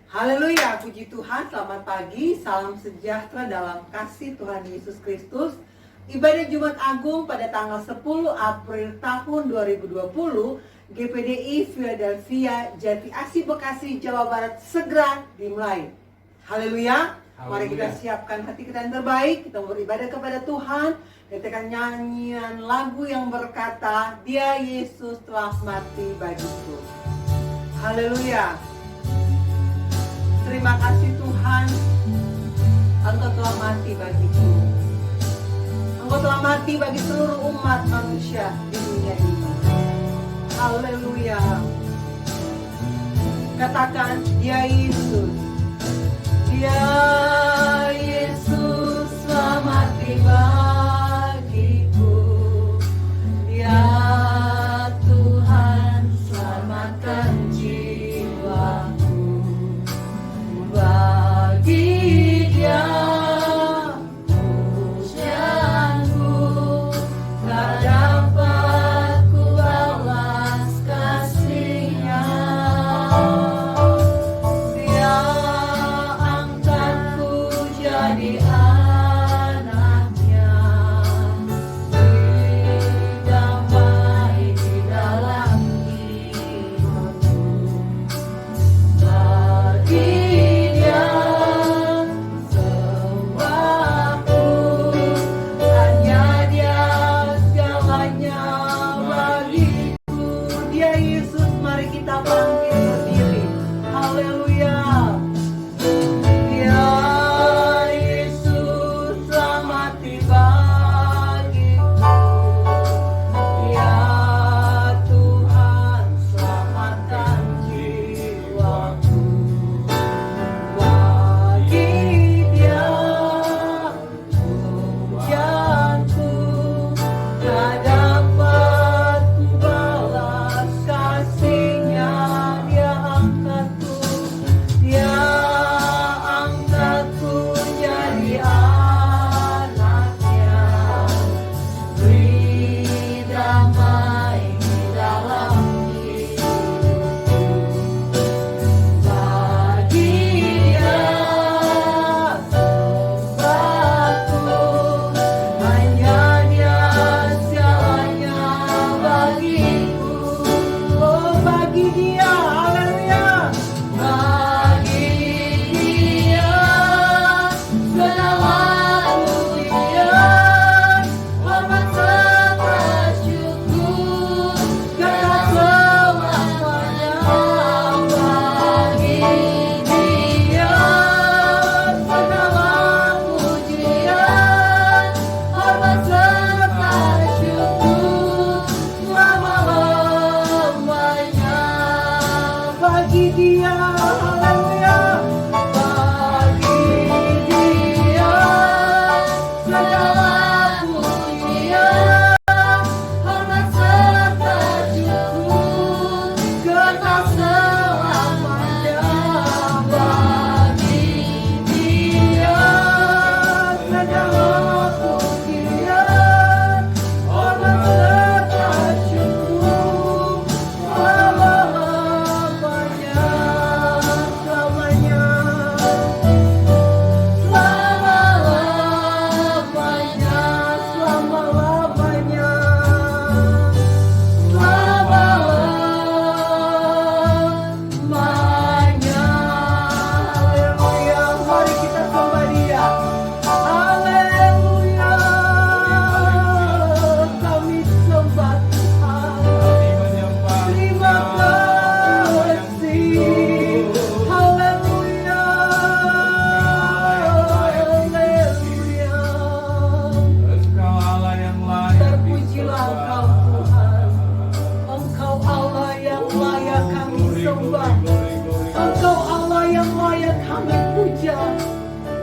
Haleluya, puji Tuhan, selamat pagi, salam sejahtera dalam kasih Tuhan Yesus Kristus. Ibadah Jumat Agung pada tanggal 10 April tahun 2020, GPDI Philadelphia Jati Asih Bekasi Jawa Barat segera dimulai. Haleluya. Mari kita siapkan hati kita yang terbaik, kita beribadah kepada Tuhan. Kita nyanyian lagu yang berkata, Dia Yesus telah mati bagiku. Haleluya. Terima kasih Tuhan, Engkau telah mati bagiku. Engkau telah mati bagi seluruh umat manusia di dunia ini. Haleluya. Katakan, Dia Yesus. Dia Yesus telah mati bagiku. Dia Tuhan selamatkan jiwaku. Bagi Dia pujianku, tak dapat ku balas kasih-Nya. Dia angkatku jadi anaknya, beri damai di dalam hidupku. Bagi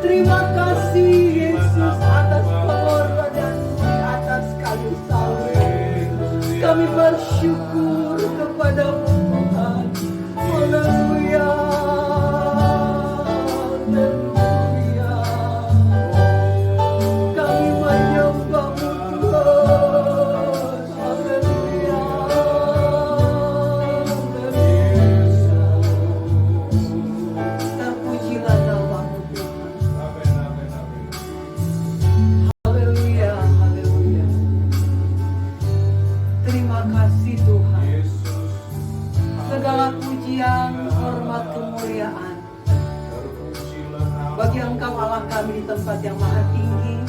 terima kasih Yesus atas pengorbanan-Mu di atas kayu salib. Kami bersyukur kepada-Mu Tuhan. Haleluya. Haleluya. Kami menyembah-Mu Tuhan. Haleluya. Haleluya. segala pujian, hormat, kemuliaan bagi Engkau Allah kami di tempat yang maha tinggi.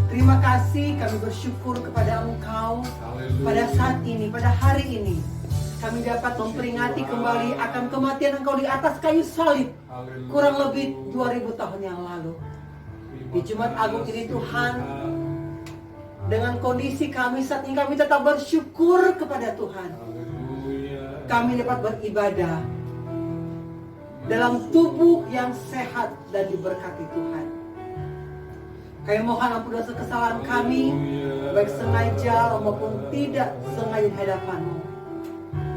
Terima kasih, kami bersyukur kepada Engkau pada saat ini, pada hari ini. Kami dapat memperingati kembali akan kematian Engkau di atas kayu salib kurang lebih 2000 tahun yang lalu. Di Jumat Agung ini Tuhan, dengan kondisi kami saat ini, kami tetap bersyukur kepada Tuhan. Kami dapat beribadah dalam tubuh yang sehat dan diberkati Tuhan. Kami mohon ampun dosa kesalahan kami, baik sengaja maupun tidak sengaja di hadapan-Mu.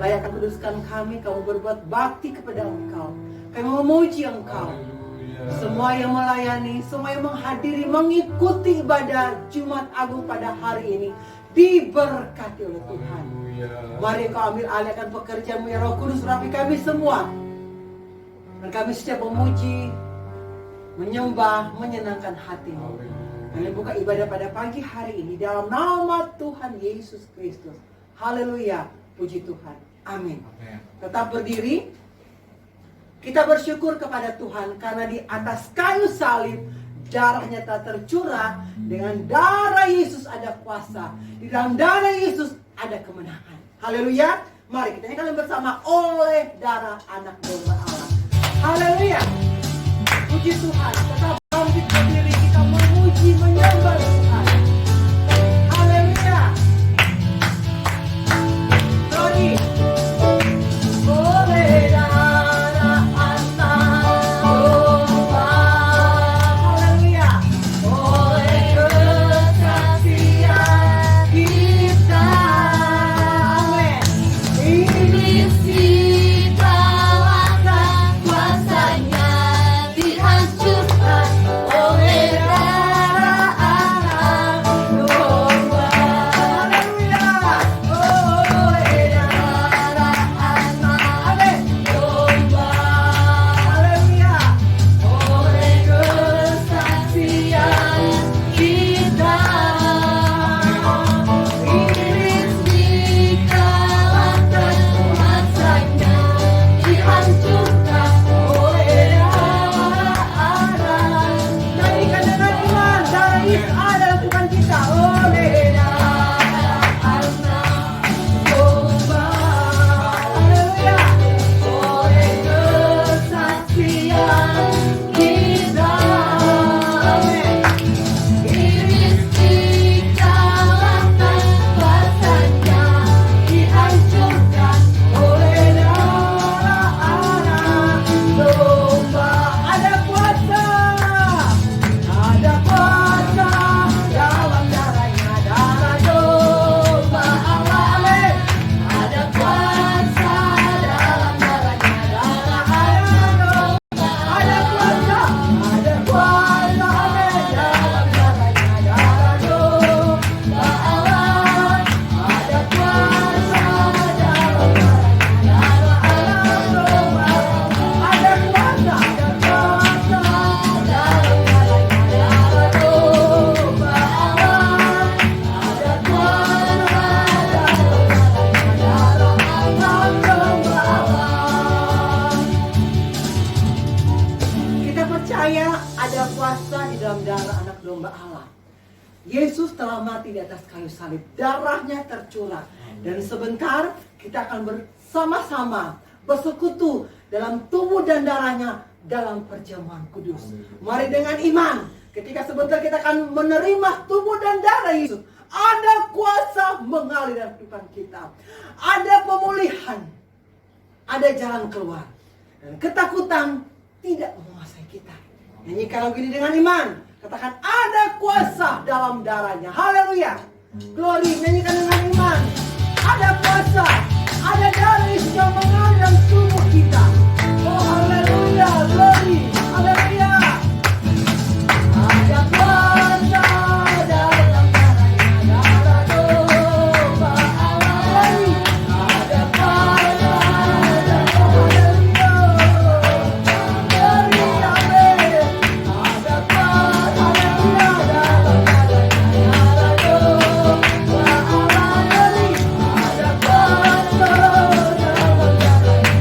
Layakkan kuduskan kami, kamu berbuat bakti kepada Engkau. Kami memuji Engkau. Semua yang melayani, semua yang menghadiri, mengikuti ibadah Jumat Agung pada hari ini diberkati oleh Tuhan. Mari Engkau ambil alih akan pekerjaan-Mu ya Roh Kudus, rapi kami semua. Dan kami setiap memuji, menyembah, menyenangkan hati-Mu. Kami buka ibadah pada pagi hari ini dalam nama Tuhan Yesus Kristus. Haleluya, puji Tuhan. Amin. Tetap berdiri. Kita bersyukur kepada Tuhan karena di atas kayu salib darahnya telah tercurah. Dengan darah Yesus ada kuasa. Di dalam darah Yesus ada kemenangan. Haleluya. Mari kita nyanyikan bersama, oleh darah anak domba Allah. Haleluya. Puji Tuhan. Tetap bangkit berdiri, kita memuji, menyembah Tuhan. Haleluya. Glory. Oleh darah anak domba. Haleluya. Oleh kesaksian kita. Amin. Iblis dikalahkan, kuasanya dihancurkan oleh darah anak domba. Haleluya. Oleh darah anak domba. Haleluya. Oleh kesaksian kita, iblis dikalahkan, kuasanya dihancurkan oleh darah anak. Nyanyikan dengan iman, darah Yesus ada dalam Tuhan kita. Oleh darah anak domba. Haleluya. Oleh kesaksian kita, iblis dikalahkan, kuasanya dihancurkan oleh darah anak domba. Ada kuasa dalam darahnya, darah domba Allah. Ada kuasa dalam darahnya, darah anak domba. Ada kuasa dalam darahnya, darah domba Allah. Ada kuasa dalam darahnya, darah anak domba. Ada kuasa dalam darahnya, darah domba Allah. Ada kuasa dalam darahnya, darah anak domba Allah. Kita percaya ada kuasa di dalam darah anak domba Allah. Yesus telah mati di atas kayu salib, darahnya tercurah. Dan sebentar kita akan bersama-sama bersekutu dalam tubuh dan darahnya dalam perjamuan kudus. Mari dengan iman, ketika sebentar kita akan menerima tubuh dan darah Yesus. Ada kuasa mengalir dalam kehidupan kita. Ada pemulihan, ada jalan keluar. Dan ketakutan tidak menguasai kita. Nyanyikan lagu ini dengan iman. Katakan, ada kuasa dalam darahnya. Haleluya. Glory, nyanyikan dengan iman. Ada kuasa, ada darah Yesus yang mengalir dalam tubuh kita. Oh haleluya, glory, haleluya. Ada kuasa dalam darahnya, darah domba Allah. Ada kuasa dalam haleluya. Glory, amin. Ada kuasa, haleluya, dalam darahnya, darah domba Allah. Ada kuasa dalam darahnya.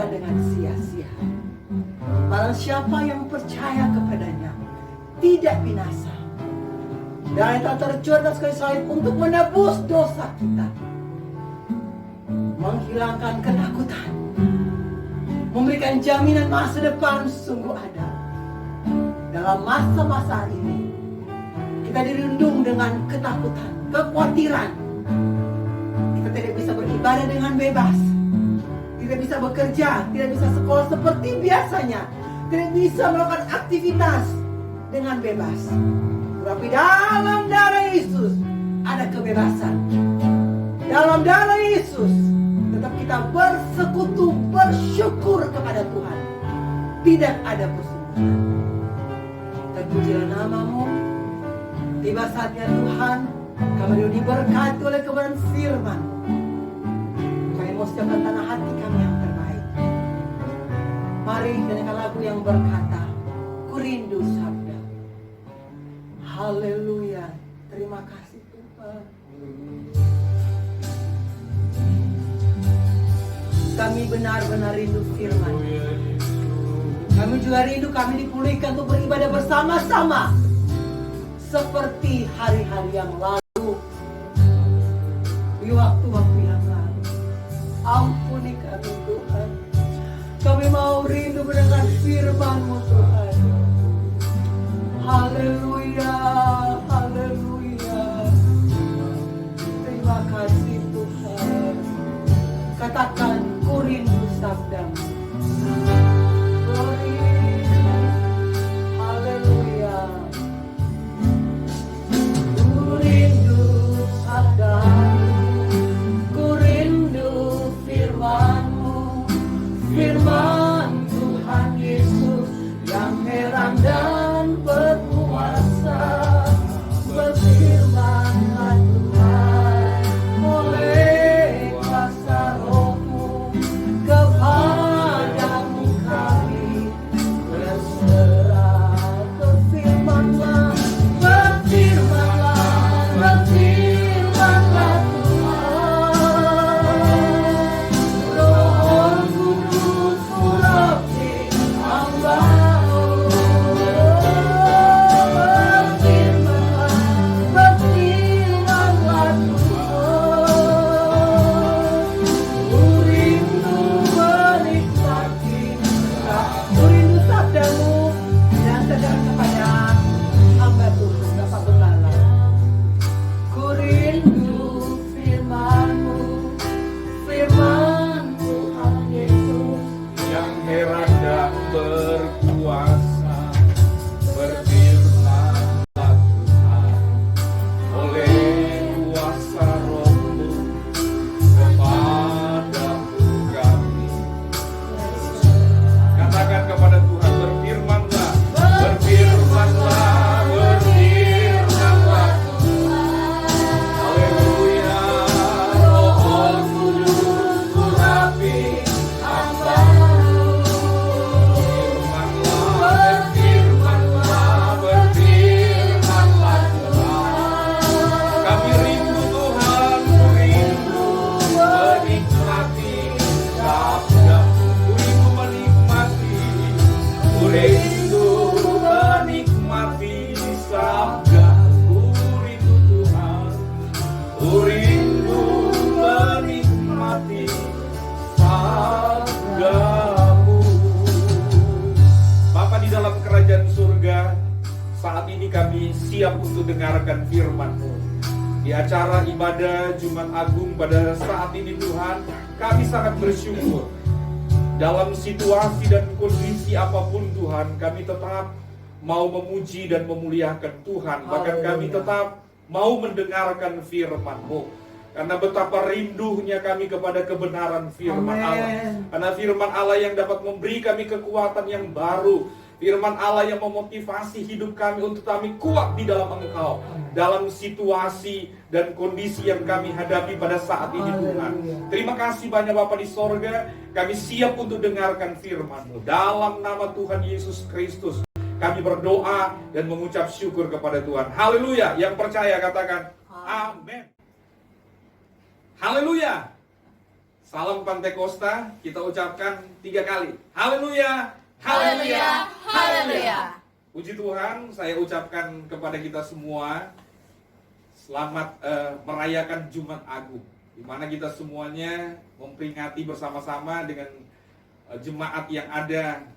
dengan sia-sia. Barang siapa yang percaya kepadanya tidak binasa. Dan telah tercurah sekali salib untuk menebus dosa kita, menghilangkan ketakutan, memberikan jaminan masa depan sungguh ada. Dalam masa-masa ini kita dirundung dengan ketakutan, kekhawatiran. Kita tidak bisa beribadah dengan bebas, tidak bisa bekerja, tidak bisa sekolah seperti biasanya, tidak bisa melakukan aktivitas dengan bebas. Tapi dalam darah Yesus ada kebebasan. Dalam darah Yesus tetap kita bersekutu, bersyukur kepada Tuhan. Tidak ada persekutuan. Terpujilah namamu. Tiba saatnya Tuhan, kami diberkati oleh kebenaran firman. Kami mau siapkan tanah hati kami yang terbaik. Mari dengarkan lagu yang berkata, Ku rindu sabda. Haleluya. Terima kasih Tuhan. Kami benar-benar rindu firman. Kami juga rindu kami dipulihkan untuk beribadah bersama-sama seperti hari-hari yang lalu, di waktu-waktu yang lalu. Ampuni kami Tuhan. Kami mau rindu mendengar firman-Mu Tuhan. Haleluya, haleluya. Terima kasih Tuhan. Katakan, ku rindu sabda-Mu. Haleluya. Ku rindu sabda-Mu, ku rindu firman-Mu, firman Tuhan Yesus yang heran dan berkuasa. Berfirmanlah Tuhan oleh kuasa Roh-Mu, kepadamu kami berserah. Berfirmanlah, berfirmanlah, berfirmanlah Tuhan. Roh Kudus urapi hamba-Mu. Berfirmanlah, berfirmanlah Tuhan. Ku rindu menikmati, ku rindu sabda-Mu yang tegar kepada hamba Tuhan Bapak Gembala. Ku rindu firman-Mu, firman Tuhan Yesus yang heran dan berkuasa. Berfirmanlah Tuhan oleh kuasa Roh-Mu, kepadamu kami. Katakan kepada Tuhan, berfirmanlah, berfirmanlah, berfirmanlah Tuhan. Haleluya. Roh Kudus urapi hamba-Mu. Berfirmanlah, berfirmanlah Tuhan. Kami rindu Tuhan, ku rindu menikmati sabda-Mu. Ku rindu menikmati, ku rindu menikmati sabda-Mu. Ku rindu Tuhan, ku rindu menikmati sabda-Mu. Bapa di dalam kerajaan surga, saat ini kami siap untuk dengarkan firman-Mu. Di acara ibadah Jumat Agung pada saat ini Tuhan, kami sangat bersyukur. Dalam situasi dan kondisi apapun Tuhan, kami tetap mau memuji dan memuliakan Tuhan. Bahkan kami tetap mau mendengarkan firman-Mu. Karena betapa rindunya kami kepada kebenaran firman Allah. Amen. Karena firman Allah yang dapat memberi kami kekuatan yang baru. Firman Allah yang memotivasi hidup kami untuk kami kuat di dalam Engkau. Dalam situasi dan kondisi yang kami hadapi pada saat ini Tuhan. Terima kasih banyak Bapa di sorga. Kami siap untuk dengarkan firman-Mu. Dalam nama Tuhan Yesus Kristus kami berdoa dan mengucap syukur kepada Tuhan. Haleluya. Yang percaya katakan amin. Haleluya. Salam Pantekosta kita ucapkan 3 kali. Haleluya, Haleluya, haleluya. Puji Tuhan, saya ucapkan kepada kita semua selamat merayakan Jumat Agung, di mana kita semuanya memperingati bersama-sama dengan jemaat yang ada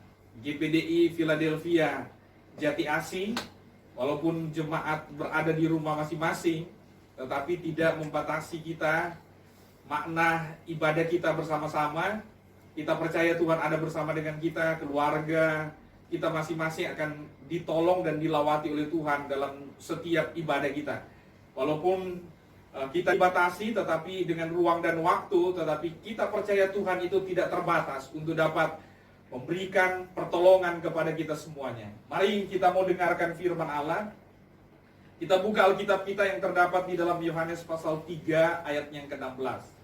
GPDI Philadelphia Jati Asih. Walaupun jemaat berada di rumah masing-masing, tetapi tidak membatasi kita makna ibadah kita bersama-sama. Kita percaya Tuhan ada bersama dengan kita, keluarga kita masing-masing akan ditolong dan dilawati oleh Tuhan dalam setiap ibadah kita. Walaupun kita dibatasi tetapi dengan ruang dan waktu, tetapi kita percaya Tuhan itu tidak terbatas untuk dapat memberikan pertolongan kepada kita semuanya. Mari kita mau dengarkan firman Allah. Kita buka Alkitab kita yang terdapat di dalam Yohanes pasal 3 ayat yang ke-16.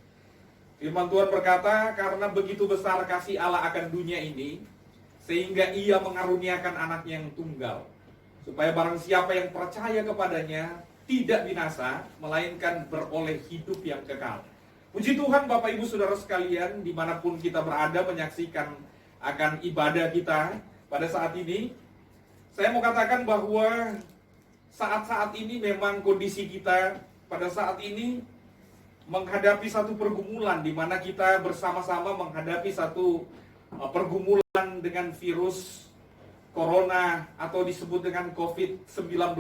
Firman Tuhan berkata, karena begitu besar kasih Allah akan dunia ini, sehingga ia mengaruniakan anak yang tunggal, supaya barang siapa yang percaya kepadanya tidak binasa, melainkan beroleh hidup yang kekal. Puji Tuhan Bapak Ibu Saudara sekalian, dimanapun kita berada menyaksikan akan ibadah kita pada saat ini. Saya mau katakan bahwa saat-saat ini memang kondisi kita pada saat ini menghadapi satu pergumulan, di mana kita bersama-sama menghadapi satu pergumulan dengan virus corona atau disebut dengan COVID-19,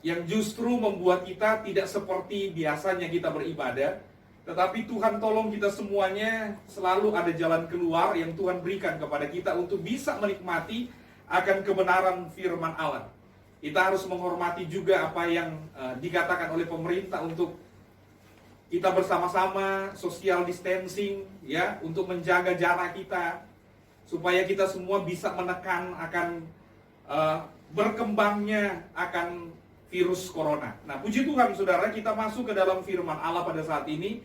yang justru membuat kita tidak seperti biasanya kita beribadah. Tetapi Tuhan tolong kita semuanya, selalu ada jalan keluar yang Tuhan berikan kepada kita untuk bisa menikmati akan kebenaran firman Allah. Kita harus menghormati juga apa yang dikatakan oleh pemerintah untuk kita bersama-sama social distancing, ya, untuk menjaga jarak kita, supaya kita semua bisa menekan akan berkembangnya akan virus corona. Nah, puji Tuhan saudara, kita masuk ke dalam firman Allah pada saat ini.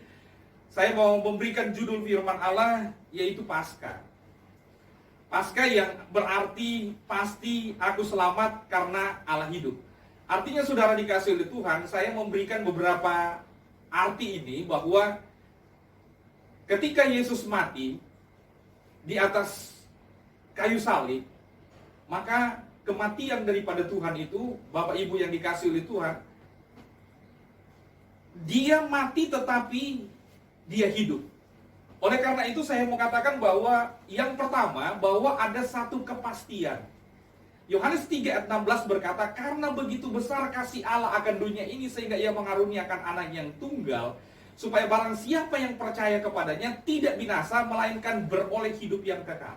Saya mau memberikan judul firman Allah, yaitu Paskah. Paskah yang berarti pasti aku selamat karena Allah hidup. Artinya saudara dikasih oleh Tuhan, saya memberikan beberapa arti ini, bahwa ketika Yesus mati di atas kayu salib, maka kematian daripada Tuhan itu, Bapak Ibu yang dikasih oleh Tuhan, dia mati tetapi dia hidup. Oleh karena itu saya mau katakan bahwa yang pertama, bahwa ada satu kepastian. Yohanes 3 ayat 16 berkata, karena begitu besar kasih Allah akan dunia ini, sehingga ia mengaruniakan anak yang tunggal, supaya barang siapa yang percaya kepadanya tidak binasa, melainkan beroleh hidup yang kekal.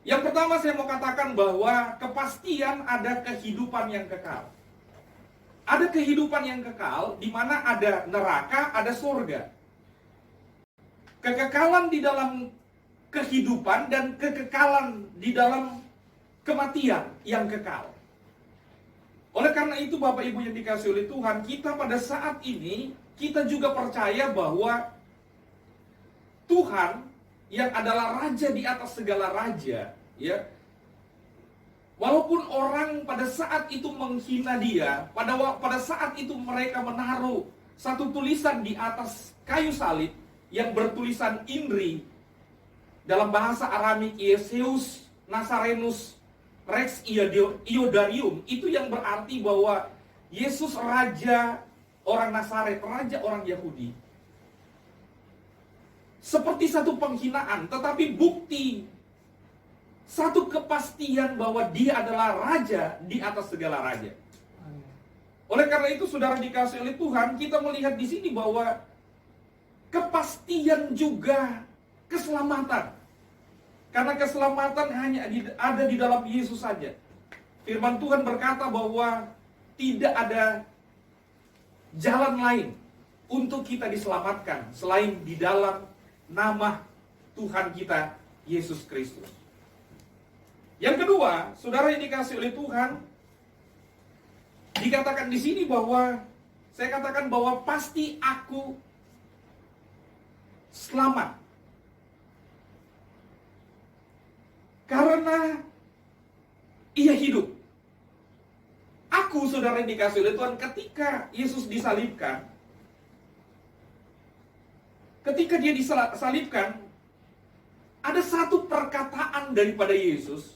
Yang pertama saya mau katakan bahwa kepastian ada kehidupan yang kekal. Ada kehidupan yang kekal, di mana ada neraka, ada surga. Kekekalan di dalam kehidupan dan kekekalan di dalam kematian yang kekal. Oleh karena itu Bapak Ibu yang dikasihi oleh Tuhan, kita pada saat ini, kita juga percaya bahwa Tuhan yang adalah Raja di atas segala raja, ya. Walaupun orang pada saat itu menghina dia, pada saat itu mereka menaruh satu tulisan di atas kayu salib yang bertulisan INRI, dalam bahasa Aramik Yesus Nazarenus Rex Iodarium, itu yang berarti bahwa Yesus Raja orang Nazaret, Raja orang Yahudi. Seperti satu penghinaan, tetapi bukti satu kepastian bahwa dia adalah Raja di atas segala raja. Oleh karena itu saudara dikasihi oleh Tuhan, kita melihat di sini bahwa kepastian juga keselamatan. Karena keselamatan hanya ada di dalam Yesus saja. Firman Tuhan berkata bahwa tidak ada jalan lain untuk kita diselamatkan selain di dalam nama Tuhan kita Yesus Kristus. Yang kedua, saudara yang dikasihi oleh Tuhan, dikatakan di sini bahwa saya katakan bahwa pasti aku selamat karena ia hidup. Aku, saudara yang dikasihi oleh Tuhan, ketika Yesus disalibkan, ketika dia disalibkan, ada satu perkataan daripada Yesus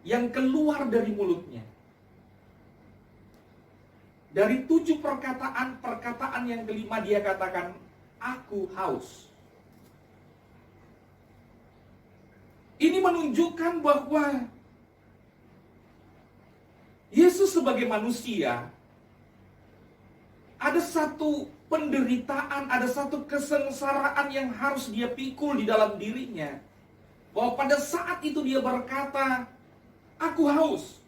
yang keluar dari mulutnya. Dari 7 perkataan yang kelima dia katakan, aku haus. Ini menunjukkan bahwa Yesus sebagai manusia, ada satu penderitaan, ada satu kesengsaraan yang harus dia pikul di dalam dirinya. Bahwa pada saat itu dia berkata, aku haus.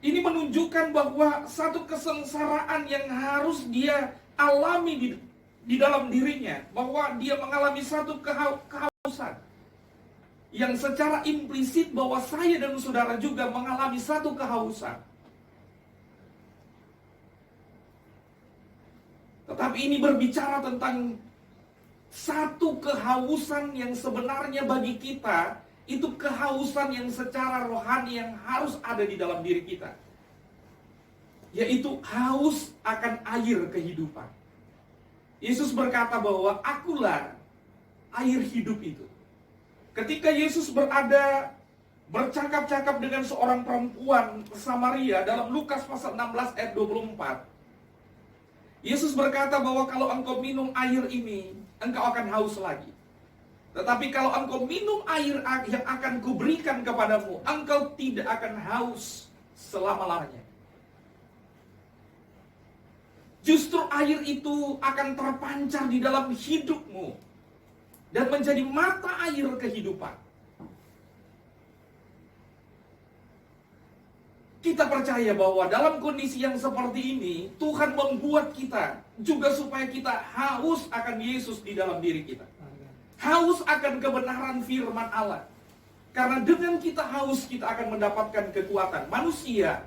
Ini menunjukkan bahwa satu kesengsaraan yang harus dia alami di dalam dirinya. Bahwa dia mengalami satu kehausan. Yang secara implisit bahwa saya dan saudara juga mengalami satu kehausan. Tetapi ini berbicara tentang satu kehausan yang sebenarnya bagi kita, itu kehausan yang secara rohani yang harus ada di dalam diri kita. Yaitu haus akan air kehidupan. Yesus berkata bahwa akulah air hidup itu. Ketika Yesus bercakap-cakap dengan seorang perempuan Samaria dalam Lukas pasal 16 ayat 24. Yesus berkata bahwa kalau engkau minum air ini, engkau akan haus lagi. Tetapi kalau engkau minum air yang akan kuberikan kepadamu, engkau tidak akan haus selama-lamanya. Justru air itu akan terpancar di dalam hidupmu dan menjadi mata air kehidupan. Kita percaya bahwa dalam kondisi yang seperti ini, Tuhan membuat kita juga supaya kita haus akan Yesus di dalam diri kita. Haus akan kebenaran firman Allah. Karena dengan kita haus, kita akan mendapatkan kekuatan. Manusia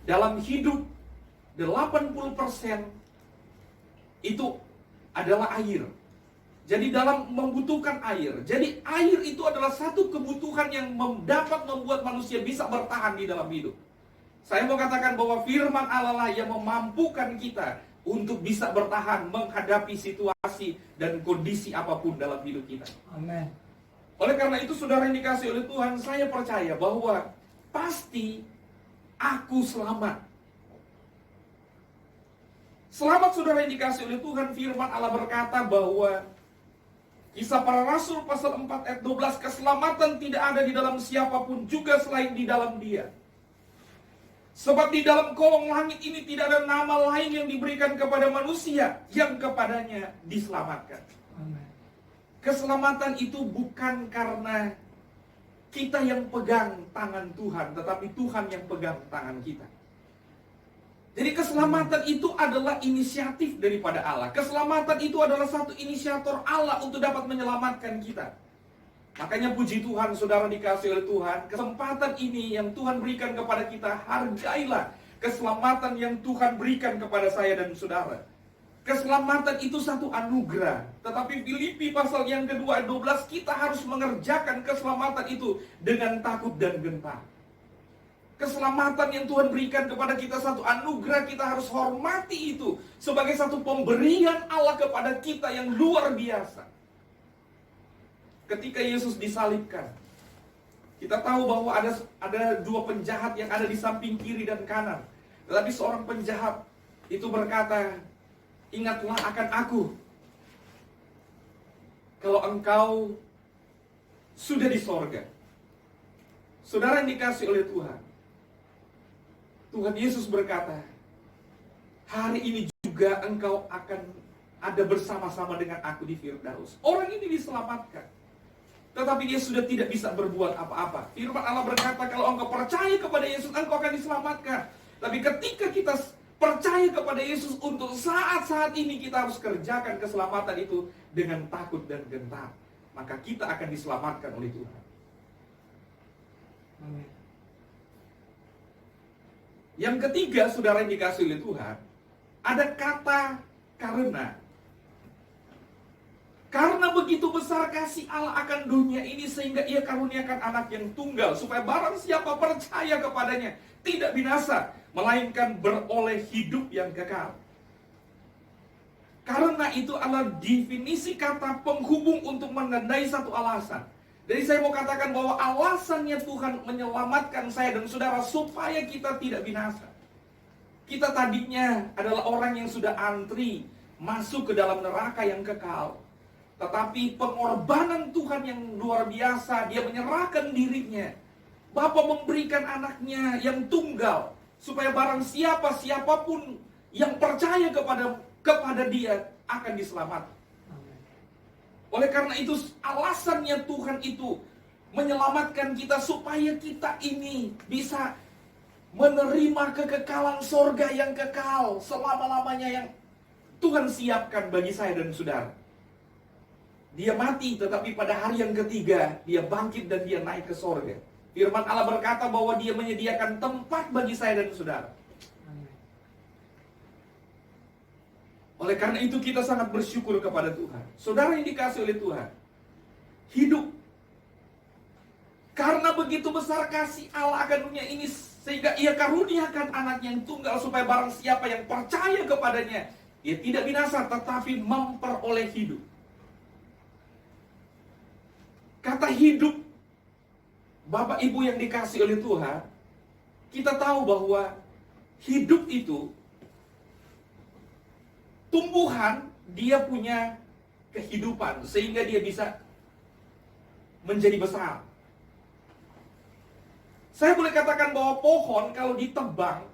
dalam hidup 80% itu adalah air. Jadi dalam membutuhkan air. Jadi air itu adalah satu kebutuhan yang dapat membuat manusia bisa bertahan di dalam hidup. Saya mau katakan bahwa firman Allah lah yang memampukan kita untuk bisa bertahan menghadapi situasi dan kondisi apapun dalam hidup kita. Amin. Oleh karena itu saudara yang dikasihi oleh Tuhan, saya percaya bahwa pasti aku selamat. Selamat saudara yang dikasihi oleh Tuhan, firman Allah berkata bahwa Kisah Para Rasul pasal 4 ayat 12, keselamatan tidak ada di dalam siapapun juga selain di dalam Dia. Sebab di dalam kolong langit ini tidak ada nama lain yang diberikan kepada manusia yang kepadanya diselamatkan. Amen. Keselamatan itu bukan karena kita yang pegang tangan Tuhan, tetapi Tuhan yang pegang tangan kita. Jadi keselamatan itu adalah inisiatif daripada Allah. Keselamatan itu adalah satu inisiator Allah untuk dapat menyelamatkan kita. Makanya puji Tuhan, saudara dikasihi oleh Tuhan, kesempatan ini yang Tuhan berikan kepada kita, hargailah keselamatan yang Tuhan berikan kepada saya dan saudara. Keselamatan itu satu anugerah. Tetapi Filipi pasal yang kedua ayat 12, kita harus mengerjakan keselamatan itu dengan takut dan gentar. Keselamatan yang Tuhan berikan kepada kita satu anugerah, kita harus hormati itu sebagai satu pemberian Allah kepada kita yang luar biasa. Ketika Yesus disalibkan, kita tahu bahwa ada dua penjahat yang ada di samping kiri dan kanan. Tetapi seorang penjahat itu berkata, ingatlah akan aku kalau engkau sudah di sorga. Saudara yang dikasihi oleh Tuhan, Tuhan Yesus berkata, hari ini juga engkau akan ada bersama-sama dengan aku di Firdaus. Orang ini diselamatkan, tetapi dia sudah tidak bisa berbuat apa-apa. Firman Allah berkata, kalau engkau percaya kepada Yesus, engkau akan diselamatkan. Tapi ketika kita percaya kepada Yesus, untuk saat-saat ini kita harus kerjakan keselamatan itu dengan takut dan gentar. Maka kita akan diselamatkan oleh Tuhan. Amin. Yang ketiga, saudara yang dikasihi oleh Tuhan, ada kata karena. Karena begitu besar kasih Allah akan dunia ini, sehingga Ia karuniakan anak yang tunggal, supaya barang siapa percaya kepadanya tidak binasa, melainkan beroleh hidup yang kekal. Karena itu adalah definisi kata penghubung untuk menandai satu alasan. Jadi saya mau katakan bahwa alasannya Tuhan menyelamatkan saya dan saudara supaya kita tidak binasa. Kita tadinya adalah orang yang sudah antri masuk ke dalam neraka yang kekal. Tetapi pengorbanan Tuhan yang luar biasa, Dia menyerahkan dirinya. Bapa memberikan anaknya yang tunggal, supaya barang siapapun yang percaya kepada Dia akan diselamatkan. Oleh karena itu alasannya Tuhan itu menyelamatkan kita supaya kita ini bisa menerima kekekalan sorga yang kekal selama-lamanya yang Tuhan siapkan bagi saya dan saudara. Dia mati, tetapi pada hari yang ketiga Dia bangkit dan Dia naik ke sorga. Firman Allah berkata bahwa Dia menyediakan tempat bagi saya dan saudara. Oleh karena itu kita sangat bersyukur kepada Tuhan. Saudara yang dikasihi oleh Tuhan, hidup karena begitu besar kasih Allah akan dunia ini, sehingga Ia karuniakan anaknya yang tunggal, supaya barang siapa yang percaya kepadanya, ia tidak binasa tetapi memperoleh hidup. Kata hidup, Bapak Ibu yang dikasihi oleh Tuhan, kita tahu bahwa hidup itu tumbuhan, dia punya kehidupan sehingga dia bisa menjadi besar. Saya boleh katakan bahwa pohon kalau ditebang,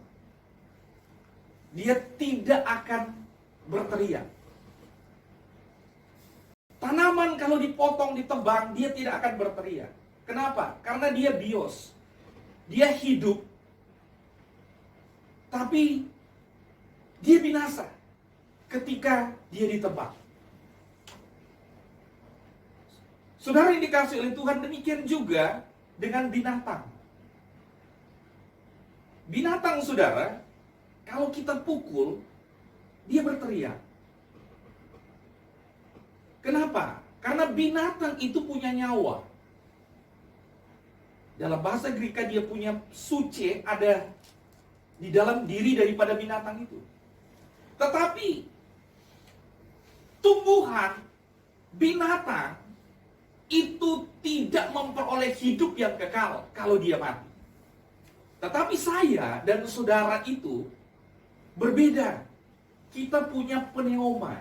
dia tidak akan berteriak. Tanaman kalau dipotong, ditebang, dia tidak akan berteriak. Kenapa? Karena dia bios. Dia hidup, tapi dia binasa ketika dia ditebang. Saudara yang dikasihi oleh Tuhan, demikian juga dengan binatang. Binatang, saudara, kalau kita pukul, dia berteriak. Kenapa? Karena binatang itu punya nyawa. Dalam bahasa Greka dia punya suce, ada di dalam diri daripada binatang itu. Tetapi tumbuhan, binatang itu tidak memperoleh hidup yang kekal kalau dia mati. Tetapi saya dan saudara itu berbeda. Kita punya pneuma.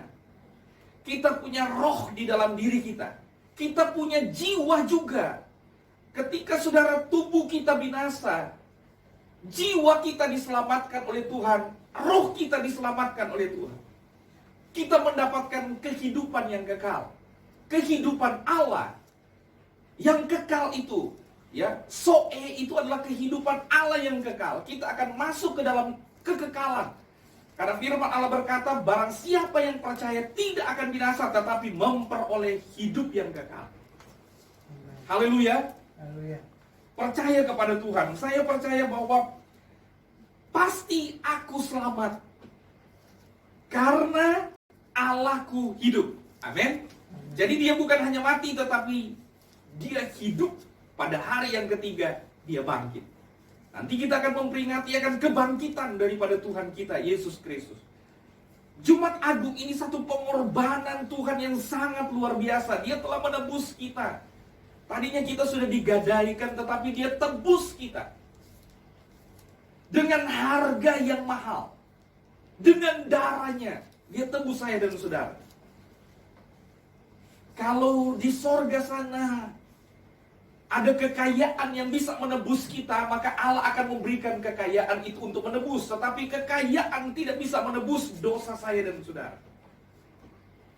Kita punya roh di dalam diri kita. Kita punya jiwa juga. Ketika saudara tubuh kita binasa, jiwa kita diselamatkan oleh Tuhan, roh kita diselamatkan oleh Tuhan. Kita mendapatkan kehidupan yang kekal. Kehidupan Allah yang kekal itu, ya, Zoe itu adalah kehidupan Allah yang kekal. Kita akan masuk ke dalam kekekalan. Karena firman Allah berkata, barang siapa yang percaya tidak akan binasa, tetapi memperoleh hidup yang kekal. Haleluya. Percaya kepada Tuhan. Saya percaya bahwa pasti aku selamat karena Allahku hidup. Amin. Jadi dia bukan hanya mati, tetapi dia hidup. Pada hari yang ketiga dia bangkit. Nanti kita akan memperingati akan kebangkitan daripada Tuhan kita Yesus Kristus. Jumat Agung ini satu pengorbanan Tuhan yang sangat luar biasa. Dia telah menebus kita. Tadinya kita sudah digadaikan, tetapi Dia tebus kita dengan harga yang mahal. Dengan darahnya Dia tebus saya dan saudara. Kalau di sorga sana ada kekayaan yang bisa menebus kita, maka Allah akan memberikan kekayaan itu untuk menebus. Tetapi kekayaan tidak bisa menebus dosa saya dan saudara.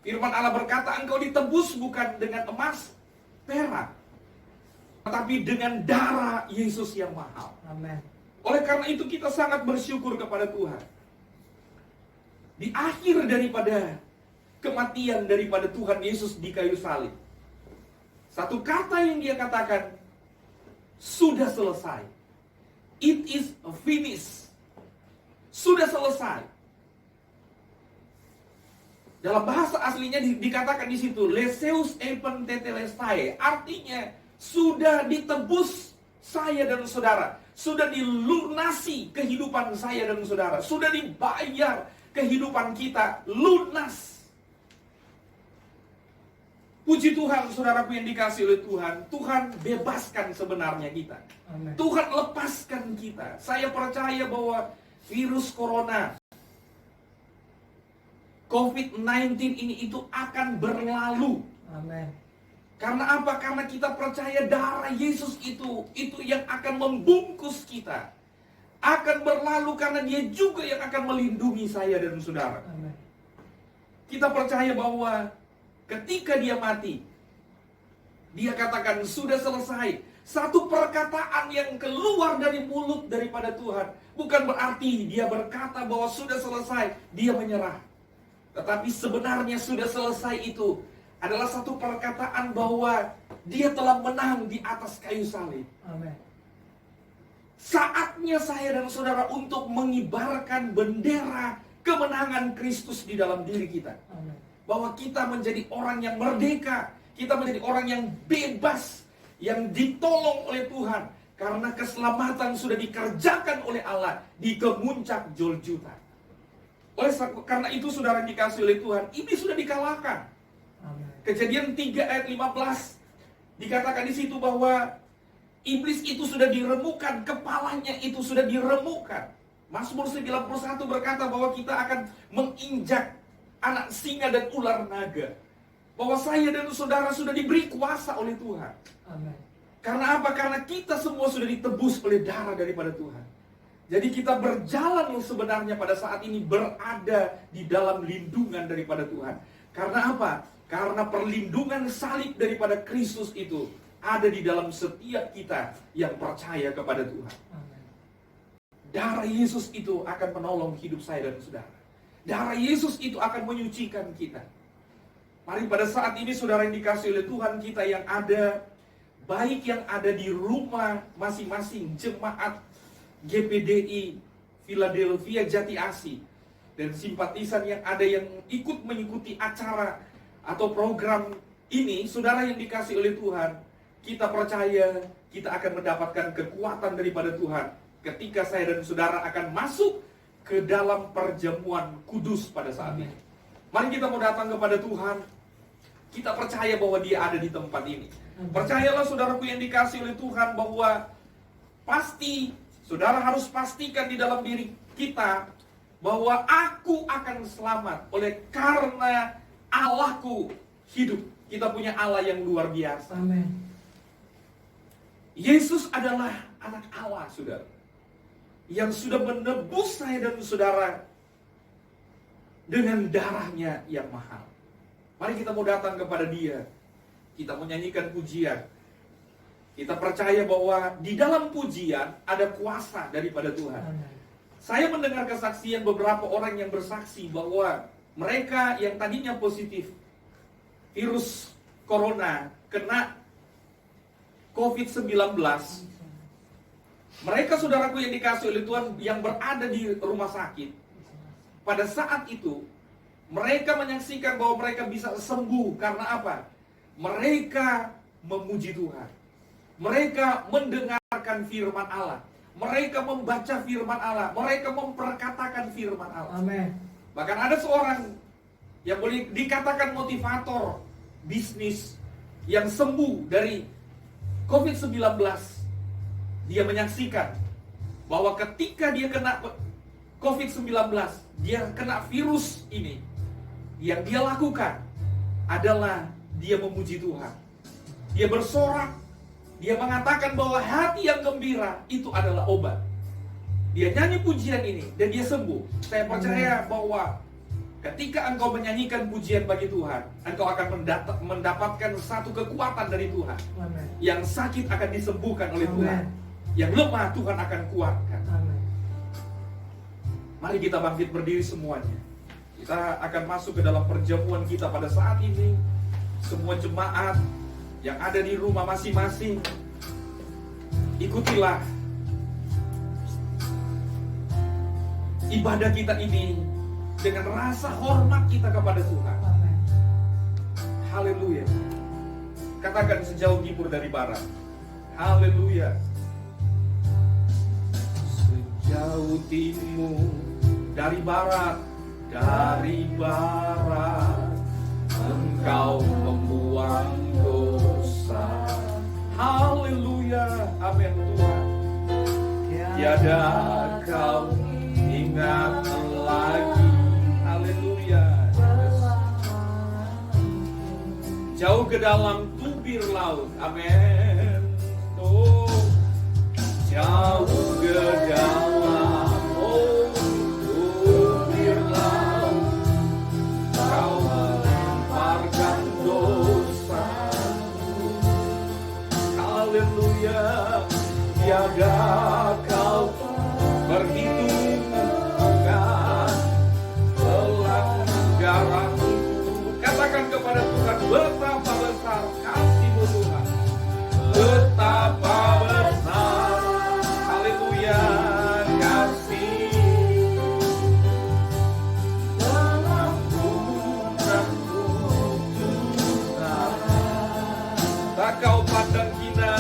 Firman Allah berkata, engkau ditebus bukan dengan emas, perak, tetapi dengan darah Yesus yang mahal. Amin. Oleh karena itu kita sangat bersyukur kepada Tuhan. Di akhir daripada kematian daripada Tuhan Yesus di kayu salib, satu kata yang dia katakan, sudah selesai. It is finished. Sudah selesai. Dalam bahasa aslinya dikatakan di situ, leseus epen tetelestai. Artinya, sudah ditebus saya dan saudara. Sudah dilunasi kehidupan saya dan saudara. Sudah dibayar kehidupan kita lunas. Puji Tuhan, saudaraku yang dikasih oleh Tuhan. Tuhan bebaskan sebenarnya kita. Amen. Tuhan lepaskan kita. Saya percaya bahwa virus corona, COVID-19 ini itu akan berlalu. Amen. Karena apa? Karena kita percaya darah Yesus itu yang akan membungkus kita. Akan berlalu karena dia juga yang akan melindungi saya dan saudara. Amen. Kita percaya bahwa ketika dia mati, dia katakan sudah selesai. Satu perkataan yang keluar dari mulut daripada Tuhan bukan berarti dia berkata bahwa sudah selesai, dia menyerah. Tetapi sebenarnya sudah selesai itu adalah satu perkataan bahwa dia telah menang di atas kayu salib. Amen. Saatnya saya dan saudara untuk mengibarkan bendera kemenangan Kristus di dalam diri kita. Amen. Bahwa kita menjadi orang yang merdeka, kita menjadi orang yang bebas, yang ditolong oleh Tuhan. Karena keselamatan sudah dikerjakan oleh Allah di kemuncak Golgota. Karena itu saudara dikasih oleh Tuhan, ini sudah dikalahkan. Amen. Kejadian 3 ayat 15 dikatakan di situ bahwa iblis itu sudah diremukkan, kepalanya itu sudah diremukkan. Mazmur 91 berkata bahwa kita akan menginjak anak singa dan ular naga. Bahwa saya dan saudara sudah diberi kuasa oleh Tuhan. Amen. Karena apa? Karena kita semua sudah ditebus oleh darah daripada Tuhan. Jadi kita berjalan yang sebenarnya pada saat ini berada di dalam lindungan daripada Tuhan. Karena apa? Karena perlindungan salib daripada Kristus itu ada di dalam setiap kita yang percaya kepada Tuhan. Amen. Darah Yesus itu akan menolong hidup saya dan saudara. Darah Yesus itu akan menyucikan kita. Mari pada saat ini saudara yang dikasih oleh Tuhan, kita yang ada, baik yang ada di rumah masing-masing jemaat GPDI Philadelphia Jati Asih, dan simpatisan yang ada yang ikut mengikuti acara atau program ini, saudara yang dikasih oleh Tuhan, kita percaya kita akan mendapatkan kekuatan daripada Tuhan ketika saya dan saudara akan masuk ke dalam perjamuan kudus pada saat ini. Mari kita mau datang kepada Tuhan. Kita percaya bahwa dia ada di tempat ini. Percayalah saudaraku yang dikasih oleh Tuhan bahwa pasti saudara harus pastikan di dalam diri kita bahwa aku akan selamat oleh karena Allahku hidup. Kita punya Allah yang luar biasa. Amen. Yesus adalah anak Allah, saudara, yang sudah menebus saya dan saudara dengan darahnya yang mahal. Mari kita mau datang kepada dia. Kita mau nyanyikan pujian. Kita percaya bahwa di dalam pujian ada kuasa daripada Tuhan. Amen. Saya mendengar kesaksian beberapa orang yang bersaksi bahwa mereka yang tadinya positif virus corona, kena COVID-19, mereka saudaraku yang dikasih oleh Tuhan yang berada di rumah sakit, pada saat itu mereka menyaksikan bahwa mereka bisa sembuh. Karena apa? Mereka memuji Tuhan. Mereka mendengarkan firman Allah. Mereka membaca firman Allah. Mereka memperkatakan firman Allah. Amen. Bahkan ada seorang yang boleh dikatakan motivator bisnis yang sembuh dari COVID-19. Dia menyaksikan bahwa ketika dia kena COVID-19, dia kena virus ini, yang dia lakukan adalah dia memuji Tuhan. Dia bersorak, dia mengatakan bahwa hati yang gembira itu adalah obat. Dia nyanyi pujian ini dan dia sembuh. Saya percaya bahwa ketika engkau menyanyikan pujian bagi Tuhan, engkau akan mendapatkan satu kekuatan dari Tuhan. Amen. Yang sakit akan disembuhkan oleh Amen. Tuhan. Yang lemah Tuhan akan kuatkan. Amen. Mari kita bangkit berdiri semuanya. Kita akan masuk ke dalam perjamuan kita pada saat ini. Semua jemaat yang ada di rumah masing-masing, ikutilah ibadah kita ini dengan rasa hormat kita kepada Tuhan. Amen. Haleluya. Katakan sejauh timur dari barat. Haleluya. Sejauh timur dari barat, Engkau membuang dosa. Haleluya, amin Tuhan. Tiada kau ingat lagi. Haleluya. Jauh ke dalam tubir laut. Amin. Oh, jauh ke dalam tubir laut. Kau melemparkan dosa. Haleluya. Tiada kau perhitungkan pelanggaranku. Katakan kepada Tuhan, betapa besar kasih-Mu Tuhan. Betapa besar, haleluya, kasih. Mengampunkanku Tuhan. Tak kau pandang hina,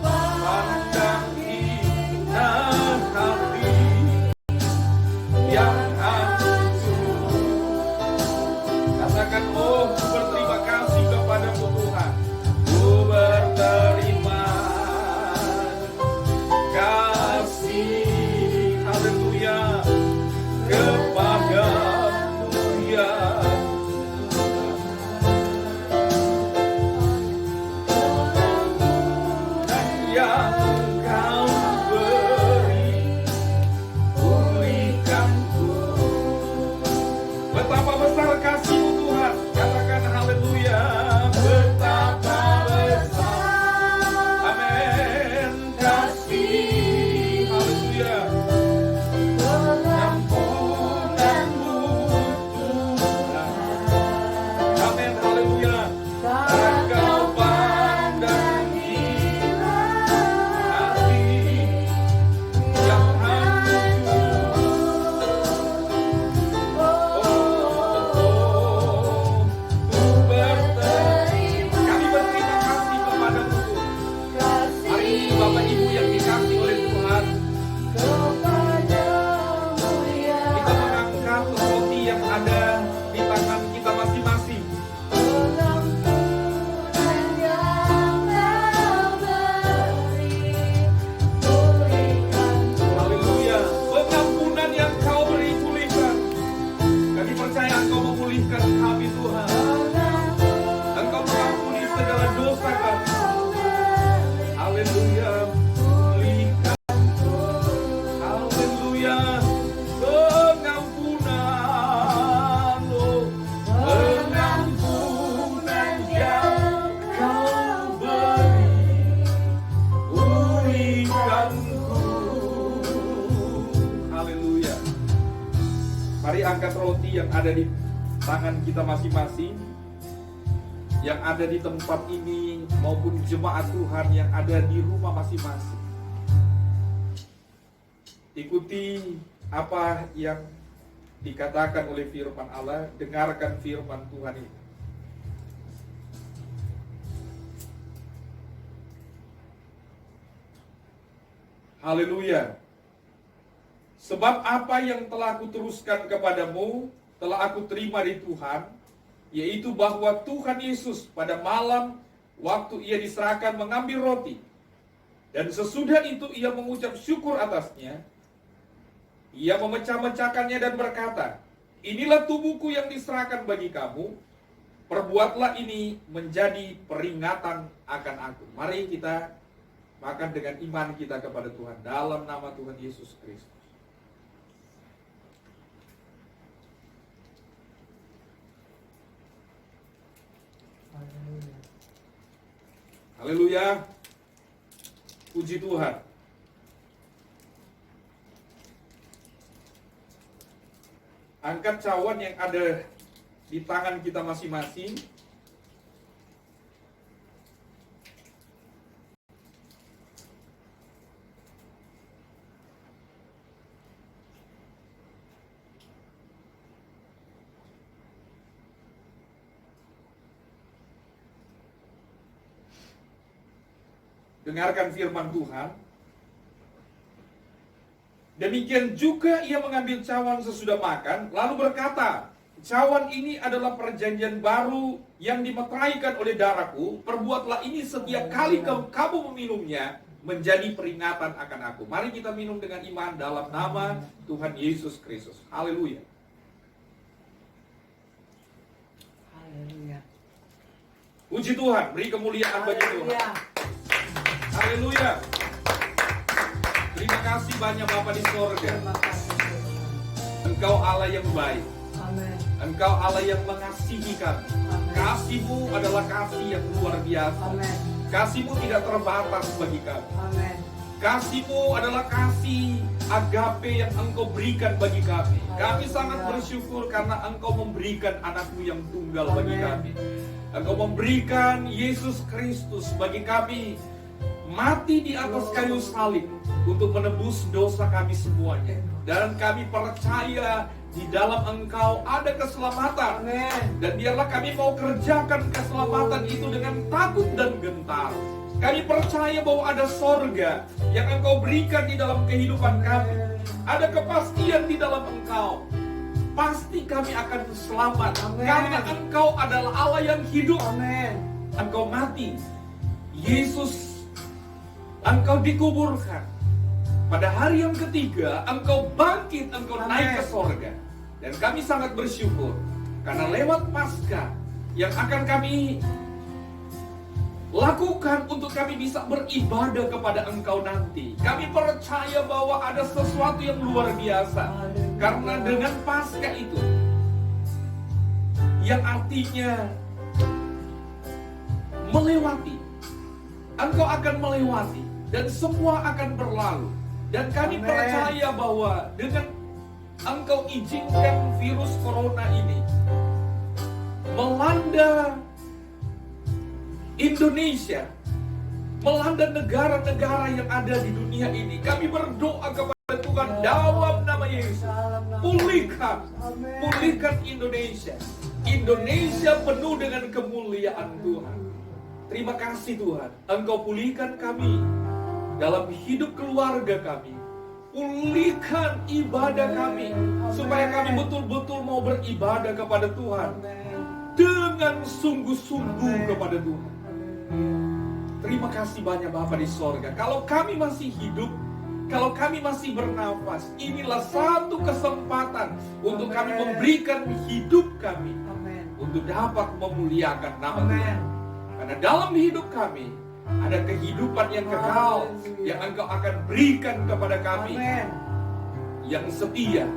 pandang hina hati yang hancur. Katakan, oh berterima kasih kepada-Mu Tuhan. Ku berterima kasih, haleluya, kepada-Mu ya yang Kau beri, pulihkanku. Betapa besar kasih-Mu Tuhan. Katakan haleluya. Betapa besar, amin, kasih, haleluya. Pengampunanmu Tuhan, amin, haleluya. Tak kau pandangi hati yang hancur. Kami berterima kasih kepada-Mu Tuhan. Hari ini Bapak Ibu yang dikasihi oleh Tuhan, kita mengangkat roti yang ada di tangan kita masing-masing. Haleluya. Pengampunan yang Kau beri, pulihkan. Kami percaya Engkau memulihkan kami Tuhan. Engkau mengampuni segala dosa kami. Haleluya. Pulihkan. Haleluya. Pengampunan, oh, pengampunan yang Kau beri, pulihkanku. Haleluya. Mari angkat roti yang ada di tangan kita masing-masing, yang ada di tempat ini maupun jemaat Tuhan yang ada di rumah masing-masing. Ikuti apa yang dikatakan oleh firman Allah, dengarkan firman Tuhan ini. Haleluya. Sebab apa yang telah kuteruskan kepadamu, telah aku terima dari Tuhan, yaitu bahwa Tuhan Yesus pada malam waktu ia diserahkan mengambil roti, dan sesudah itu ia mengucap syukur atasnya, ia memecah-mecahkannya dan berkata, inilah tubuhku yang diserahkan bagi kamu, perbuatlah ini menjadi peringatan akan aku. Mari kita makan dengan iman kita kepada Tuhan dalam nama Tuhan Yesus Kristus. Haleluya. Puji Tuhan. Angkat cawan yang ada di tangan kita masing-masing. Dengarkan firman Tuhan. Demikian juga ia mengambil cawan sesudah makan, lalu berkata, Cawan ini adalah perjanjian baru yang dimeteraikan oleh darahku. Perbuatlah ini setiap kali kamu meminumnya, menjadi peringatan akan aku. Mari kita minum dengan iman dalam nama Tuhan Yesus Kristus. Haleluya. Haleluya. Puji Tuhan, beri kemuliaan bagi Tuhan. Haleluya. Haleluya. Terima kasih banyak Bapa di sorga. Terima kasih Tuhan. Engkau Allah yang baik. Amin. Engkau Allah yang mengasihi kami. Amin. Kasih-Mu adalah kasih yang luar biasa. Amin. Kasih-Mu tidak terbatas bagi kami. Amin. Kasih-Mu adalah kasih agape yang Engkau berikan bagi kami. Kami sangat bersyukur karena Engkau memberikan anak-Mu yang tunggal bagi Amin. kami. Engkau memberikan Yesus Kristus bagi kami, mati di atas kayu salib untuk menebus dosa kami semuanya. Dan kami percaya di dalam Engkau ada keselamatan. Amin. Dan biarlah kami mau kerjakan keselamatan itu dengan takut dan gentar. Kami percaya bahwa ada sorga yang Engkau berikan di dalam kehidupan kami. Ada kepastian di dalam Engkau. Pasti kami akan selamat. Amin. Karena Engkau adalah Allah yang hidup. Amin. Engkau mati. Yesus, Engkau dikuburkan. Pada hari yang ketiga, Engkau bangkit, Engkau Amin. naik ke sorga. Dan kami sangat bersyukur. Karena lewat Paskah yang akan kami lakukan untuk kami bisa beribadah kepada Engkau nanti. Kami percaya bahwa ada sesuatu yang luar biasa. Karena dengan Paskah itu, yang artinya melewati, Engkau akan melewati, dan semua akan berlalu. Dan kami Amen. percaya bahwa dengan Engkau izinkan virus corona ini melanda Indonesia, melanda negara-negara yang ada di dunia ini. Kami berdoa kepada Tuhan dalam nama Yesus. Pulihkan, pulihkan Indonesia. Indonesia penuh dengan kemuliaan Tuhan. Terima kasih Tuhan, Engkau pulihkan kami dalam hidup keluarga kami. Pulihkan ibadah kami, supaya kami betul-betul mau beribadah kepada Tuhan dengan sungguh-sungguh kepada Tuhan. Terima kasih banyak Bapa di sorga. Kalau kami masih hidup, kalau kami masih bernafas, inilah satu kesempatan untuk kami memberikan hidup kami untuk dapat memuliakan nama Tuhan. Karena dalam hidup kami ada kehidupan yang kekal yang Engkau akan berikan kepada kami, yang setia,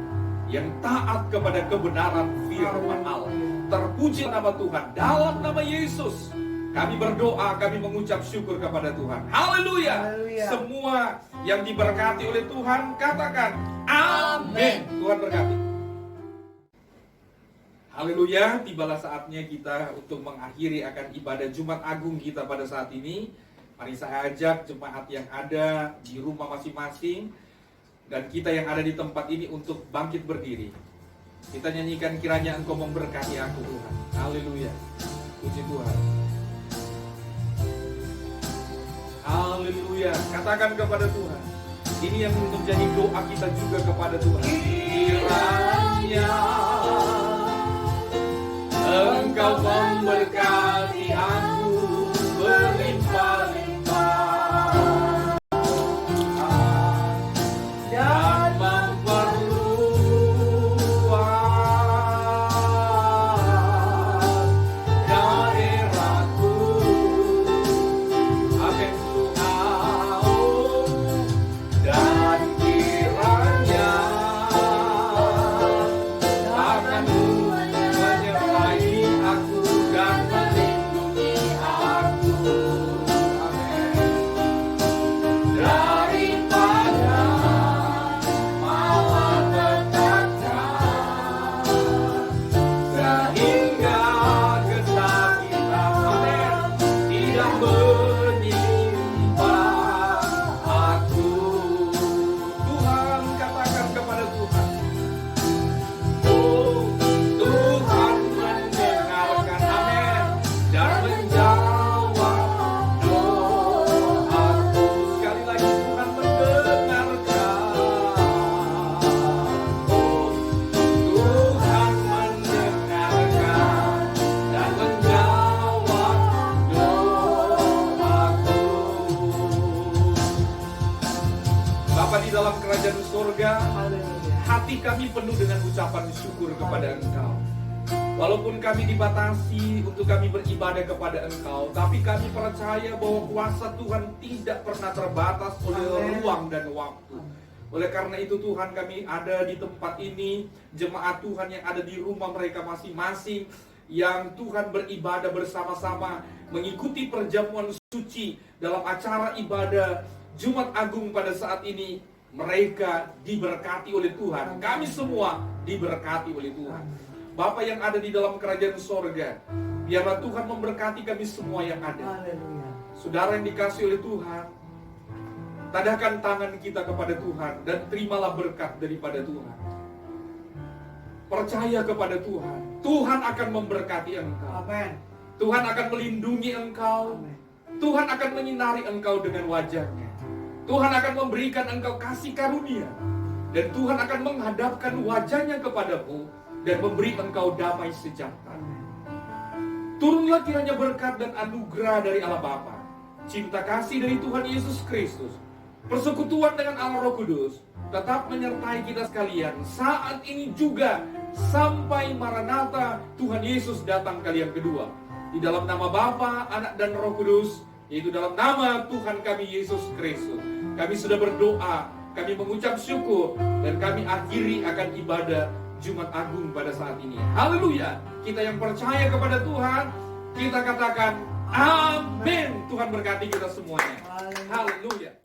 yang taat kepada kebenaran firman Allah. Terpuji nama Tuhan. Dalam nama Yesus kami berdoa, kami mengucap syukur kepada Tuhan. Haleluya. Semua yang diberkati oleh Tuhan katakan amin. Tuhan berkati. Haleluya. Tibalah saatnya kita untuk mengakhiri akan ibadah Jumat Agung kita pada saat ini. Mari saya ajak jemaat yang ada di rumah masing-masing dan kita yang ada di tempat ini untuk bangkit berdiri. Kita nyanyikan kiranya Engkau memberkati aku Tuhan. Haleluya. Puji Tuhan. Haleluya. Katakan kepada Tuhan. Ini yang menjadi doa kita juga kepada Tuhan. Kiranya Engkau memberkati aku berlimpah-limpah dan memperluas daerahku. Amin Tuhan. Dan kiranya tangan-Mu menyertai aku dan Bapa di dalam kerajaan surga, Haleluya. hati kami penuh dengan ucapan syukur kepada Engkau. Walaupun kami dibatasi untuk kami beribadah kepada Engkau, tapi kami percaya bahwa kuasa Tuhan tidak pernah terbatas oleh Amen. ruang dan waktu. Oleh karena itu Tuhan, kami ada di tempat ini, jemaat Tuhan yang ada di rumah mereka masing-masing, yang Tuhan beribadah bersama-sama, mengikuti perjamuan suci dalam acara ibadah Jumat Agung pada saat ini. Mereka diberkati oleh Tuhan. Kami semua diberkati oleh Tuhan. Bapa yang ada di dalam kerajaan sorga, biarlah Tuhan memberkati kami semua yang ada. Haleluya. Saudara yang dikasih oleh Tuhan, tadahkan tangan kita kepada Tuhan dan terimalah berkat daripada Tuhan. Percaya kepada Tuhan. Tuhan akan memberkati engkau. Amin. Tuhan akan melindungi engkau. Amin. Tuhan akan menyinari engkau dengan wajahnya. Tuhan akan memberikan engkau kasih karunia. Dan Tuhan akan menghadapkan wajahnya kepadamu dan memberi engkau damai sejahtera. Turunlah kiranya berkat dan anugerah dari Allah Bapa, cinta kasih dari Tuhan Yesus Kristus, persekutuan dengan Allah Roh Kudus tetap menyertai kita sekalian saat ini juga sampai Maranatha Tuhan Yesus datang kali yang kedua. Di dalam nama Bapa, Anak dan Roh Kudus, yaitu dalam nama Tuhan kami Yesus Kristus, kami sudah berdoa, kami mengucap syukur, dan kami akhiri akan ibadah Jumat Agung pada saat ini. Haleluya. Kita yang percaya kepada Tuhan, kita katakan amin. Tuhan berkati kita semuanya. Haleluya. Haleluya.